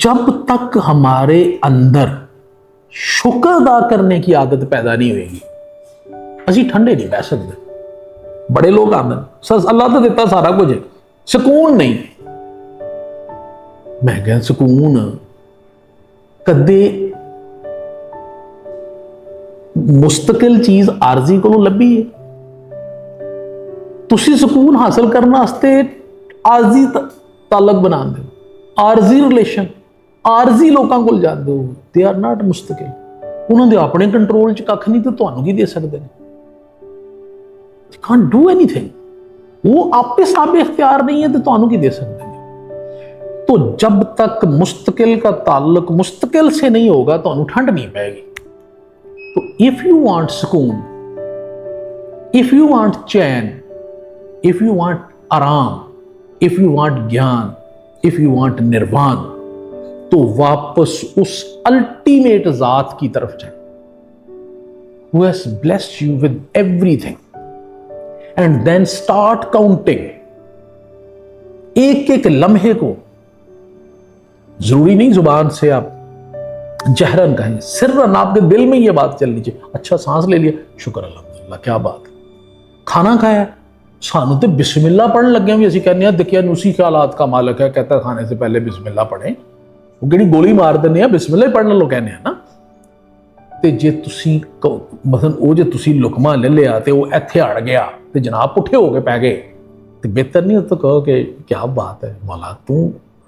जब तक हमारे अंदर शुक्र अदा करने की आदत पैदा नहीं होगी असी ठंडे नहीं बह सकते। बड़े लोग आते सर अल्लाह तो दिता सारा कुछ है, सुकून नहीं। मैं क्या सुकून कदे मुस्तकिल चीज आरजी को लभी है। तुसी सुकून हासिल करने वास्ते आरजी ताल्लुक बना दे, आरजी रिलेशन, आरजी लोगों को जाते हो। दे आर नॉट मुस्तकिल, उन्होंने अपने कंट्रोल च कख नहीं तो तुहानू की दे सकते हैं। कांट डू एनीथिंग, वो आपे साबे इख्तियार नहीं है तो तुहानू की दे सकते हैं। तो जब तक मुस्तकिल का ताल्लुक मुस्तकिल से नहीं होगा तुहानू ठंड नहीं पैगी। तो इफ यू वांट सुकून, if you want chain, if you want आराम, इफ यू वांट ज्ञान, इफ यू वांट निर्वाण, तो वापस उस अल्टीमेट जात की तरफ जाए who has blessed you with everything and then start counting। एक एक लम्हे को, जरूरी नहीं जुबान से आप जहरन कहें, सिर्रन आपके दिल में यह बात चलनी चाहिए। अच्छा सांस ले लिया, शुक्र अल्हम्दुलिल्लाह, क्या बात। खाना खाया, सानू तो बिस्मिल्लाह पढ़न लगे भी, असं कहने देखिए नुसी ख्यालात का मालिक है, कहता खाने से पहले बिस्मिल्लाह पढ़े। वो कि गोली मार देने बिस्मिल्लाह ही पढ़ने लो कहने ना। तो जे तुसी मतलब वो जे तुसी लुकमा ले लिया तो वो इत्थे अड़ गया तो जनाब पुठे हो गए पै गए, तो बेहतर नहीं तो कहो कि क्या बात है मौला तू।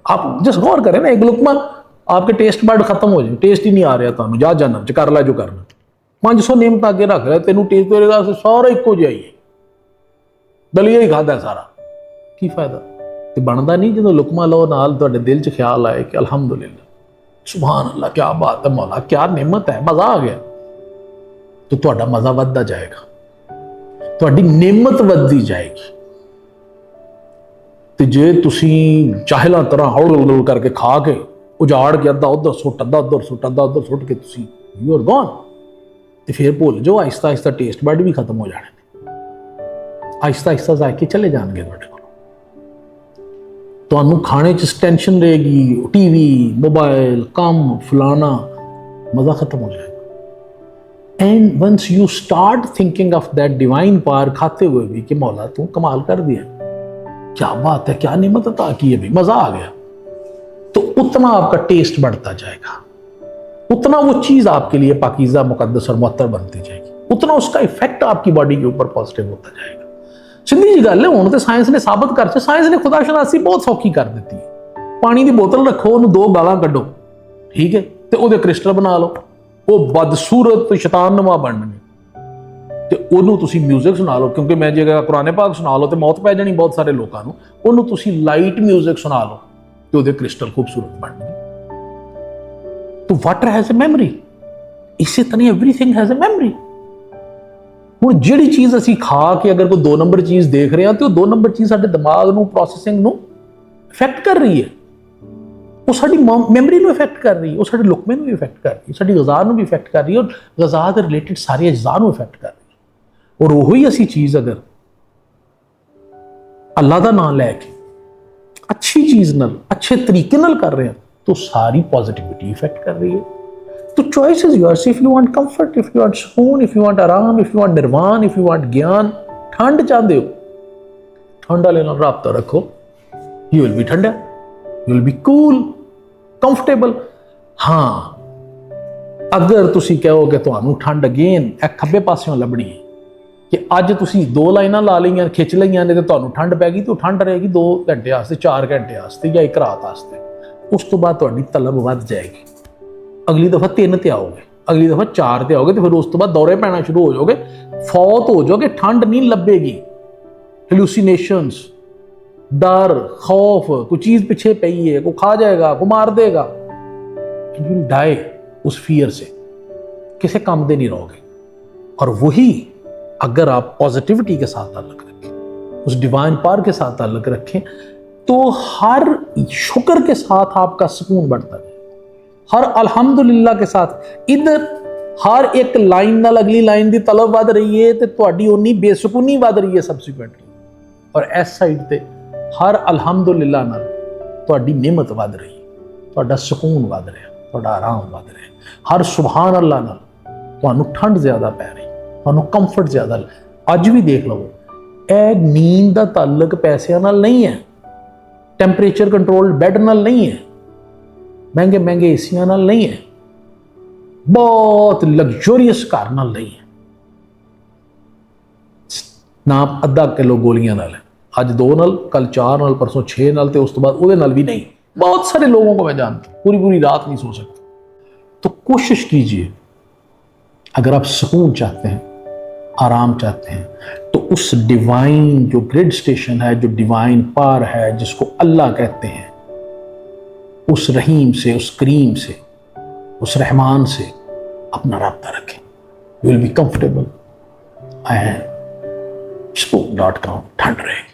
आप जिस गौर करें ना, एक लुकमा आपके टेस्ट बर्ड खत्म हो जाए, टेस्ट ही नहीं आ रहा तुम जा जन्म च कर ला जो करना, 500 नियमत अगे रख रहा तेन टेस्ट करेगा सारा इको जिहा ही दलिया ही खादा सारा, की फायदा। तो बनता नहीं जो लुकमा लो नाल तुहाडे दिल च ख्याल आए कि अल्हम्दुलिल्लाह सुभान अल्लाह क्या बात है मौला क्या नेमत है, मजा आ गया, तो तुहाडा मजा वधदा जाएगा, तुहाडी नेमत वधदी जाएगी। तो जे तुसी चाहला तरह हौल करके खा के उजाड़ के अद्धा उधर सुट, अद्धा उधर सुट, अद्धा उधर सुट के तुसी यू आर गॉन, तो फिर भुल जाओ, आहिस्ता आहिस्ता टेस्ट बर्ड भी खत्म हो जाने, आहिस्ता आहिस्ता जाके चले जाएंगे तुहाडे कोल। तुहानू खाने च टेंशन रहेगी, टीवी मोबाइल काम फलाना, मजा खत्म हो जाएगा। And once you start thinking of that divine power, खाते हुए भी कि मौला तू कमाल कर दिया, क्या बात है, क्या नेमत अता की है भाई, मजा आ गया, तो उतना आपका टेस्ट बढ़ता जाएगा, उतना वो चीज आपके लिए पाकीज़ा मुकद्दस और मुअत्तर बनती जाएगी, उतना उसका इफेक्ट आपकी बॉडी के ऊपर पॉजिटिव होता जाएगा। सीधी जी गल है, हुण तो साइंस ने साबित कर, साइंस ने खुदाशनासी बहुत सौखी कर दी है। पानी की बोतल रखो, उन्होंने 2 गालां कड्डो, ठीक है, तो वो क्रिस्टल बना लो, वो बदसूरत शैतान नुमा बनने, तो उन्होंने तुसी म्यूजिक सुना लो, क्योंकि मैं जे कुरान पाक सुना लो तो मौत पै जानी बहुत सारे लोगों को, उन्होंने तुसी लाइट म्यूजिक सुना लो तो वो क्रिस्टल खूबसूरत बन गई। तो वाटर हैज ए मेमोरी, इसी तरह एवरीथिंग हैज ए मेमोरी। हुण जिहड़ी चीज़ असीं खा के अगर कोई 2 नंबर चीज़ देख रहे हैं तो 2 नंबर चीज़ साडे दिमाग नूं प्रोसैसिंग नूं इफेक्ट कर रही है, वो साडी मैमरी नूं इफेक्ट कर रही है, वो साडे लुकमे नूं इफेक्ट कर रही है, साडी ग़ज़ा नूं भी इफेक्ट कर रही है, और ग़ज़ा दे रिलेटेड सारे अज़ा नूं इफेक्ट कर रही है। और वही असी चीज़ अगर अल्लाह दा नाम लैके अच्छी चीज़ नाल अच्छे तरीके नाल कर रहे हैं तो सारी पॉजिटिविटी इफेक्ट कर रही है। तो choice is yours, if you want comfort, if you want सुकून, इफ यू वांट आराम, इफ यू वांट निर्वाण, इफ यू वांट ज्ञान, ठंड चाहते हो, ठंड वाले नाल राबता रखो, यू विल बी ठंडा, you will be cool, comfortable. हाँ, अगर तुसी कहो कि तुहानू ठंड अगेन ए खब्बे पासों लभनी है कि अज तुसी 2 लाइनां ला लईआं खिच लईआं ने तो तुहानू ठंड पै गई, तो ठंड रहेगी 2 घंटे वास्ते, 4 घंटे वास्ते या 1 रात वास्ते, उस तो बाद तुहाडी तलब वध जाएगी। अगली दफा 3 ते आओगे, अगली दफा 4 ते आओगे, तो फिर उस तो बाद दौरे पैना शुरू हो जाओगे, फौत हो जाओगे, ठंड नहीं लभेगी। हेलुसिनेशंस, डर, खौफ, कोई चीज पीछे पई है, कोई खा जाएगा, कोई मार देगा, यू विल डाई उस फियर से, किसी काम दे नहीं रहोगे। और वही अगर आप पॉजिटिविटी के साथ ताल्लुक रखें, उस डिवाइन पावर के साथ ताल्लुक रखें, तो हर शुक्र के साथ आपका सुकून बढ़ता है, हर अल्हम्दुलिल्लाह के साथ। इधर हर एक लाइन नाल अगली लाइन की तलब वध रही है, तो तुहाडी उन्नी बेसुकूनी वध रही है सबसीक्वेंटली, और इस साइड ते हर अल्हम्दुलिल्लाह नाल तुहाडी नेमत वध रही है, ਤੁਹਾਡਾ ਸਕੂਨ ਵੱਧ ਰਿਹਾ, ਤੁਹਾਡਾ ਆਰਾਮ ਵੱਧ ਰਿਹਾ। ਹਰ ਸੁਭਾਨ ਅੱਲਾ ਨਾਲ ਤੁਹਾਨੂੰ ਠੰਡ ਜ਼ਿਆਦਾ ਪੈ ਰਹੀ, ਤੁਹਾਨੂੰ ਕੰਫਰਟ ਜ਼ਿਆਦਾ। ਅੱਜ ਵੀ ਦੇਖ ਲਓ, ਇਹ ਨੀਂਦ ਦਾ ਤਾਲੁਕ ਪੈਸਿਆਂ ਨਾਲ ਨਹੀਂ ਹੈ, ਟੈਂਪਰੇਚਰ ਕੰਟਰੋਲ ਬੈੱਡ ਨਾਲ ਨਹੀਂ ਹੈ, ਮਹਿੰਗੇ ਮਹਿੰਗੇ ਏਸੀਆਂ ਨਾਲ ਨਹੀਂ ਹੈ, ਬਹੁਤ ਲਗਜ਼ਰੀਅਸ ਘਰ ਨਾਲ ਨਹੀਂ ਹੈ, ਨਾ ਅੱਧਾ ਕਿਲੋ ਗੋਲੀਆਂ ਨਾਲ है। आज 2 नाल, कल 4 नाल, परसों 6 नाल, तो उस तो बाद वो नाल भी नहीं। बहुत सारे लोगों को मैं जानता हूँ पूरी पूरी रात नहीं सो सकते। तो कोशिश कीजिए, अगर आप सुकून चाहते हैं, आराम चाहते हैं, तो उस डिवाइन जो ग्रिड स्टेशन है, जो डिवाइन पार है, जिसको अल्लाह कहते हैं, उस रहीम से, उस करीम से, उस रहमान से अपना राब्ता रखें। You will be comfortable and spook.com ठंड रहेगी।